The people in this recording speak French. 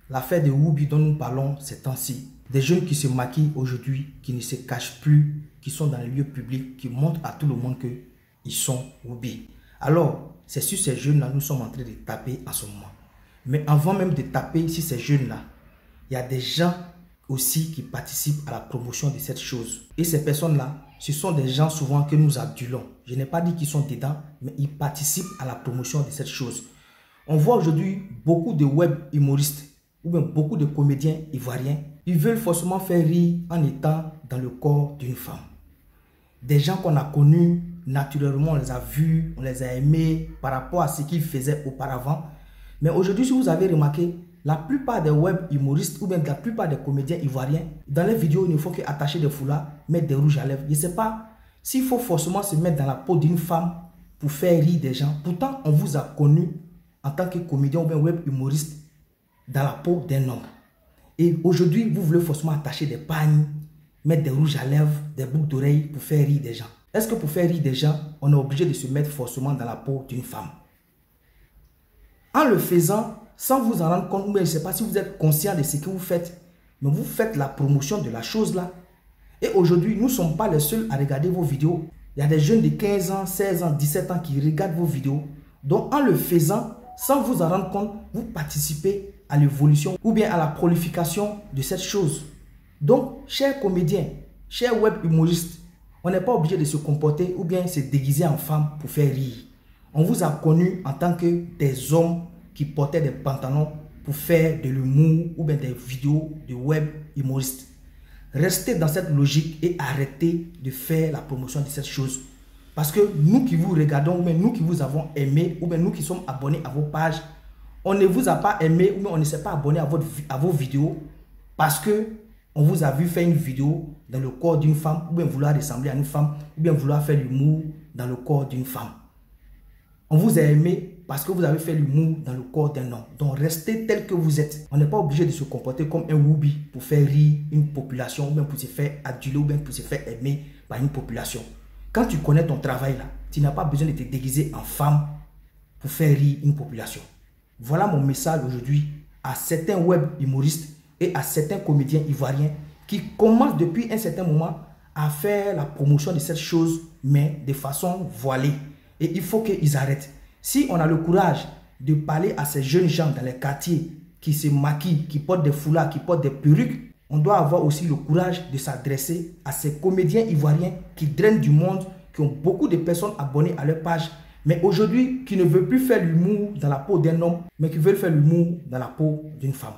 l'affaire de Whoopi dont nous parlons ces temps-ci. Des jeunes qui se maquillent aujourd'hui, qui ne se cachent plus, qui sont dans les lieux publics, qui montrent à tout le monde qu'ils sont Whoopi. Alors, c'est sur ces jeunes-là nous sommes en train de taper en ce moment. Mais avant même de taper sur ces jeunes-là, il y a des gens aussi qui participent à la promotion de cette chose. Et ces personnes-là, ce sont des gens souvent que nous adulons. Je n'ai pas dit qu'ils sont dedans, mais ils participent à la promotion de cette chose. On voit aujourd'hui beaucoup de web humoristes ou bien beaucoup de comédiens ivoiriens. Ils veulent forcément faire rire en étant dans le corps d'une femme. Des gens qu'on a connus, naturellement, on les a vus, on les a aimés par rapport à ce qu'ils faisaient auparavant. Mais aujourd'hui, si vous avez remarqué, la plupart des web humoristes ou bien la plupart des comédiens ivoiriens, dans les vidéos, il ne faut qu'attacher des foulards, mettre des rouges à lèvres. Je ne sais pas s'il faut forcément se mettre dans la peau d'une femme pour faire rire des gens. Pourtant, on vous a connu en tant que comédien ou bien web humoriste dans la peau d'un homme. Et aujourd'hui, vous voulez forcément attacher des pagnes, mettre des rouges à lèvres, des boucles d'oreilles pour faire rire des gens. Est-ce que pour faire rire des gens, on est obligé de se mettre forcément dans la peau d'une femme? En le faisant, sans vous en rendre compte, mais je ne sais pas si vous êtes conscient de ce que vous faites, mais vous faites la promotion de la chose là. Et aujourd'hui, nous ne sommes pas les seuls à regarder vos vidéos. Il y a des jeunes de 15 ans, 16 ans, 17 ans qui regardent vos vidéos. Donc en le faisant, sans vous en rendre compte, vous participez à l'évolution ou bien à la prolification de cette chose. Donc, chers comédiens, chers web humoristes, on n'est pas obligé de se comporter ou bien se déguiser en femme pour faire rire. On vous a connus en tant que des hommes qui portaient des pantalons pour faire de l'humour ou bien des vidéos de web humoristes. Restez dans cette logique et arrêtez de faire la promotion de cette chose. Parce que nous qui vous regardons, ou bien nous qui vous avons aimé, ou bien nous qui sommes abonnés à vos pages, on ne vous a pas aimé, ou bien on ne s'est pas abonné à vos vidéos parce que on vous a vu faire une vidéo dans le corps d'une femme, ou bien vouloir ressembler à une femme, ou bien vouloir faire l'humour dans le corps d'une femme. On vous a aimé parce que vous avez fait l'humour dans le corps d'un homme. Donc restez tel que vous êtes. On n'est pas obligé de se comporter comme un Whoopi pour faire rire une population, ou bien pour se faire aduler, ou bien pour se faire aimer par une population. Quand tu connais ton travail là, tu n'as pas besoin de te déguiser en femme pour faire rire une population. Voilà mon message aujourd'hui à certains web humoristes et à certains comédiens ivoiriens qui commencent depuis un certain moment à faire la promotion de cette chose, mais de façon voilée. Et il faut qu'ils arrêtent. Si on a le courage de parler à ces jeunes gens dans les quartiers qui se maquillent, qui portent des foulards, qui portent des perruques, on doit avoir aussi le courage de s'adresser à ces comédiens ivoiriens qui drainent du monde, qui ont beaucoup de personnes abonnées à leur page, mais aujourd'hui qui ne veulent plus faire l'humour dans la peau d'un homme, mais qui veulent faire l'humour dans la peau d'une femme.